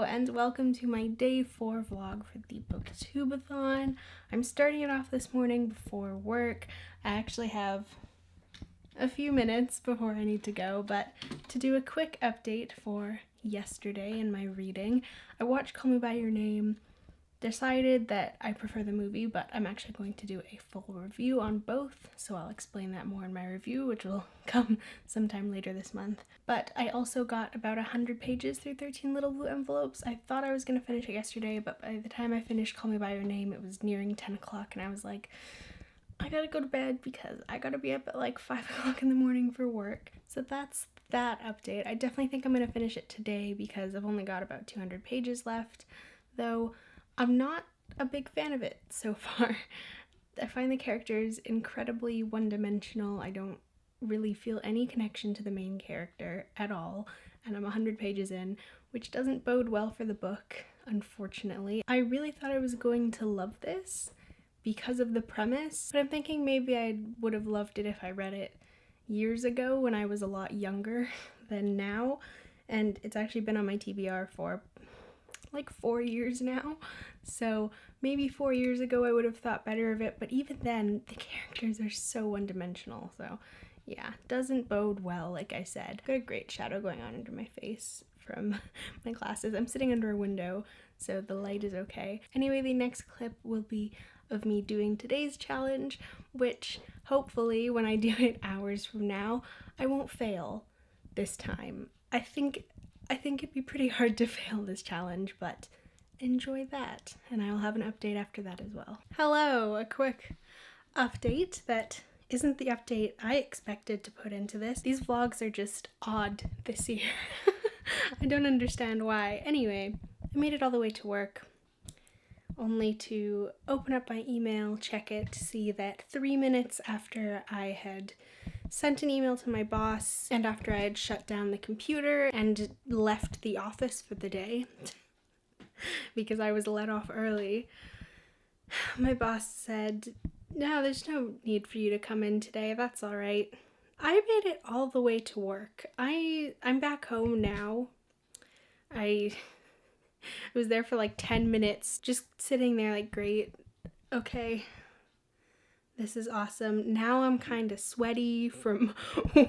Hello and welcome to my day 4 vlog for the booktubeathon. I'm starting it off this morning before work. I actually have a few minutes before I need to go, but to do a quick update for yesterday in my reading, I watched Call Me By Your Name, decided that I prefer the movie, but I'm actually going to do a full review on both, so I'll explain that more in my review, which will come sometime later this month. But I also got about 100 pages through 13 little blue envelopes. I thought I was going to finish it yesterday, but by the time I finished Call Me By Your Name, it was nearing 10 o'clock, and I was like, I gotta go to bed because I gotta be up at like 5 o'clock in the morning for work. So that's that update. I definitely think I'm going to finish it today because I've only got about 200 pages left, though I'm not a big fan of it so far. I find the characters incredibly one-dimensional. I don't really feel any connection to the main character at all, and I'm 100 pages in, which doesn't bode well for the book, unfortunately. I really thought I was going to love this because of the premise, but I'm thinking maybe I would have loved it if I read it years ago when I was a lot younger than now, and it's actually been on my TBR for like 4 years now, so maybe 4 years ago I would have thought better of it, but even then the characters are so one-dimensional, so yeah, doesn't bode well, like I said. Got a great shadow going on under my face from my glasses. I'm sitting under a window, so the light is okay. Anyway, the next clip will be of me doing today's challenge, which hopefully when I do it hours from now, I won't fail this time. I think it'd be pretty hard to fail this challenge, but enjoy that, and I'll have an update after that as well. Hello, a quick update that isn't the update I expected to put into this. These vlogs are just odd this year. I don't understand why. Anyway, I made it all the way to work, only to open up my email, check it, see that 3 minutes after I had sent an email to my boss and after I had shut down the computer and left the office for the day because I was let off early, my boss said, "No, there's no need for you to come in today, that's all right." I made it all the way to work. I'm back home now. I was there for like 10 minutes, just sitting there like, great, okay. This is awesome. Now I'm kind of sweaty from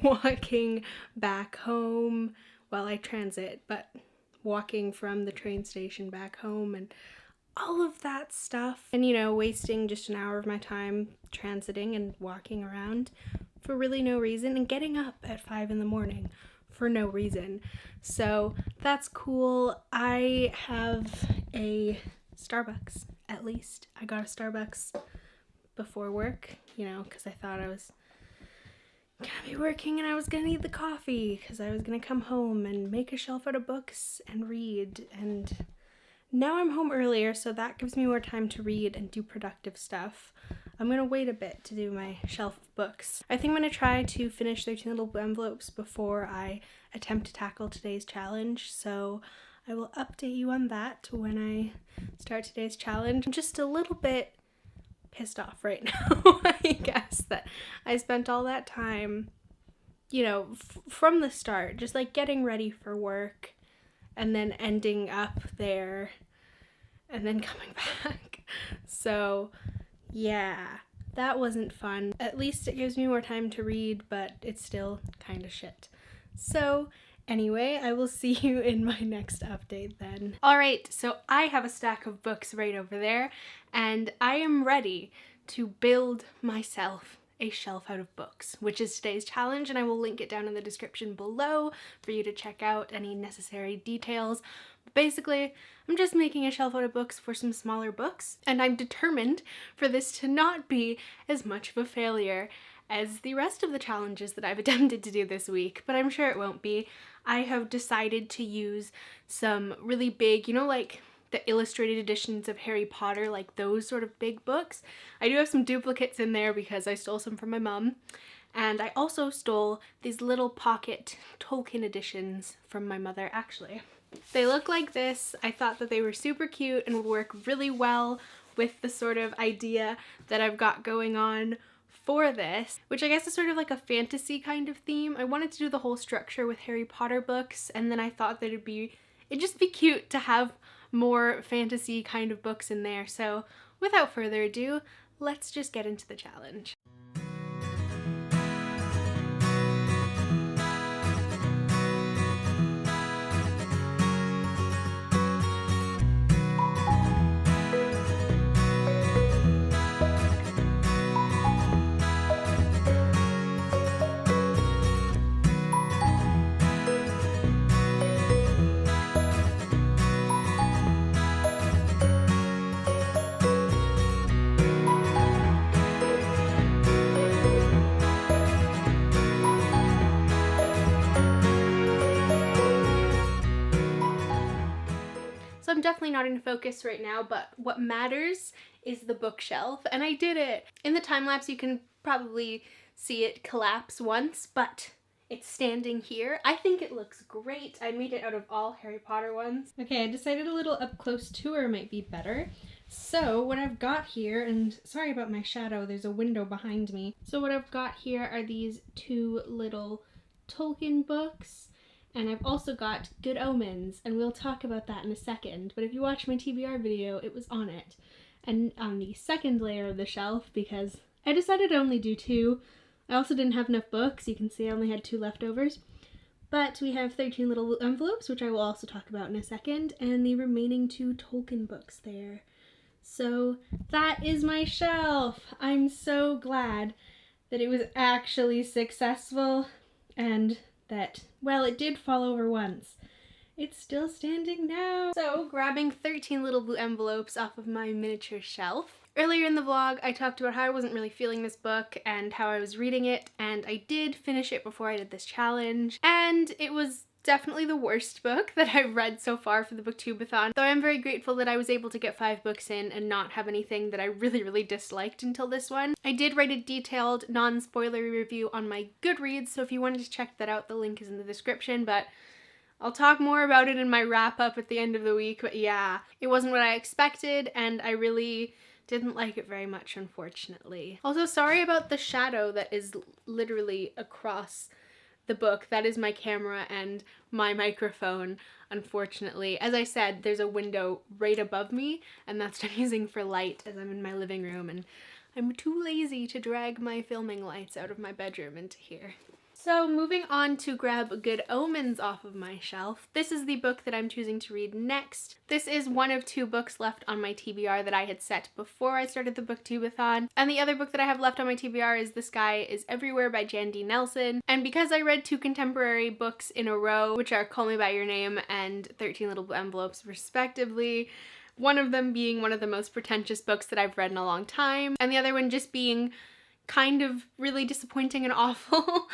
walking back home while I transit, but walking from the train station back home and all of that stuff. And, you know, wasting just an hour of my time transiting and walking around for really no reason and getting up at 5 in the morning for no reason. So that's cool. I have a Starbucks, at least. I got a Starbucks before work, you know, because I thought I was gonna be working and I was gonna need the coffee because I was gonna come home and make a shelf out of books and read, and now I'm home earlier, so that gives me more time to read and do productive stuff. I'm gonna wait a bit to do my shelf of books. I think I'm gonna try to finish 13 little envelopes before I attempt to tackle today's challenge, so I will update you on that when I start today's challenge. I'm just a little bit pissed off right now, I guess, that I spent all that time, you know, from the start, just like getting ready for work and then ending up there and then coming back. So yeah, that wasn't fun. At least it gives me more time to read, but it's still kind of shit. So anyway, I will see you in my next update then. Alright, so I have a stack of books right over there, and I am ready to build myself a shelf out of books, which is today's challenge, and I will link it down in the description below for you to check out any necessary details. But basically, I'm just making a shelf out of books for some smaller books, and I'm determined for this to not be as much of a failure as the rest of the challenges that I've attempted to do this week, but I'm sure it won't be. I have decided to use some really big, you know, like the illustrated editions of Harry Potter, like those sort of big books. I do have some duplicates in there because I stole some from my mum, and I also stole these little pocket Tolkien editions from my mother, actually. They look like this. I thought that they were super cute and would work really well with the sort of idea that I've got going on for this, which I guess is sort of like a fantasy kind of theme. I wanted to do the whole structure with Harry Potter books, and then I thought that it'd be it'd just be cute to have more fantasy kind of books in there. So without further ado, let's just get into the challenge. So I'm definitely not in focus right now, but what matters is the bookshelf, and I did it! In the time lapse you can probably see it collapse once, but it's standing here. I think it looks great. I made it out of all Harry Potter ones. Okay, I decided a little up close tour might be better. So what I've got here, and sorry about my shadow, there's a window behind me. So what I've got here are these two little Tolkien books. And I've also got Good Omens, and we'll talk about that in a second. But if you watch my TBR video, it was on it. And on the second layer of the shelf, because I decided to only do two. I also didn't have enough books. You can see I only had 2 leftovers. But we have 13 little envelopes, which I will also talk about in a second, and the remaining 2 Tolkien books there. So that is my shelf. I'm so glad that it was actually successful, and that, well, it did fall over once. It's still standing now. So, grabbing 13 little blue envelopes off of my miniature shelf. Earlier in the vlog, I talked about how I wasn't really feeling this book and how I was reading it, and I did finish it before I did this challenge, and it was definitely the worst book that I've read so far for the booktubeathon, though I'm very grateful that I was able to get 5 books in and not have anything that I really disliked until this one. I did write a detailed, non-spoilery review on my Goodreads, so if you wanted to check that out, the link is in the description, but I'll talk more about it in my wrap-up at the end of the week. But yeah, it wasn't what I expected, and I really didn't like it very much, unfortunately. Also, sorry about the shadow that is literally across the book. That is my camera and my microphone, unfortunately. As I said, there's a window right above me, and that's what I'm using for light as I'm in my living room, and I'm too lazy to drag my filming lights out of my bedroom into here. So moving on to grab Good Omens off of my shelf. This is the book that I'm choosing to read next. This is one of 2 books left on my TBR that I had set before I started the booktubeathon. And the other book that I have left on my TBR is The Sky is Everywhere by Jan D. Nelson. And because I read 2 contemporary books in a row, which are Call Me By Your Name and 13 Little Blue Envelopes respectively, one of them being one of the most pretentious books that I've read in a long time, and the other one just being kind of really disappointing and awful,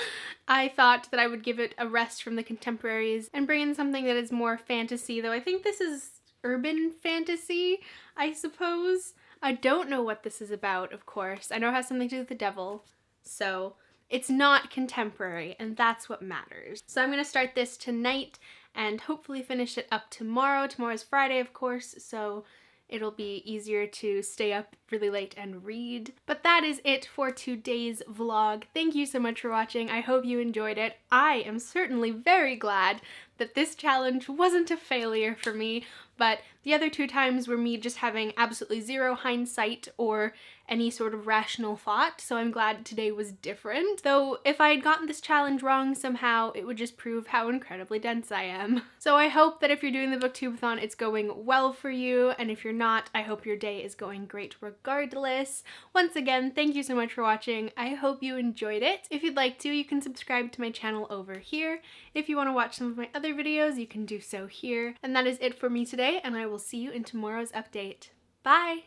I thought that I would give it a rest from the contemporaries and bring in something that is more fantasy, though I think this is urban fantasy, I suppose. I don't know what this is about, of course. I know it has something to do with the devil, so it's not contemporary, and that's what matters. So I'm gonna start this tonight and hopefully finish it up tomorrow. Tomorrow's Friday, of course, so it'll be easier to stay up really late and read. But that is it for today's vlog. Thank you so much for watching. I hope you enjoyed it. I am certainly very glad that this challenge wasn't a failure for me, but the other 2 times were me just having absolutely zero hindsight or any sort of rational thought, so I'm glad today was different. Though if I had gotten this challenge wrong somehow, it would just prove how incredibly dense I am. So I hope that if you're doing the booktubeathon, it's going well for you, and if you're not, I hope your day is going great regardless. Once again, thank you so much for watching. I hope you enjoyed it. If you'd like to, you can subscribe to my channel over here. If you want to watch some of my other videos, you can do so here. And that is it for me today, and I will see you in tomorrow's update. Bye!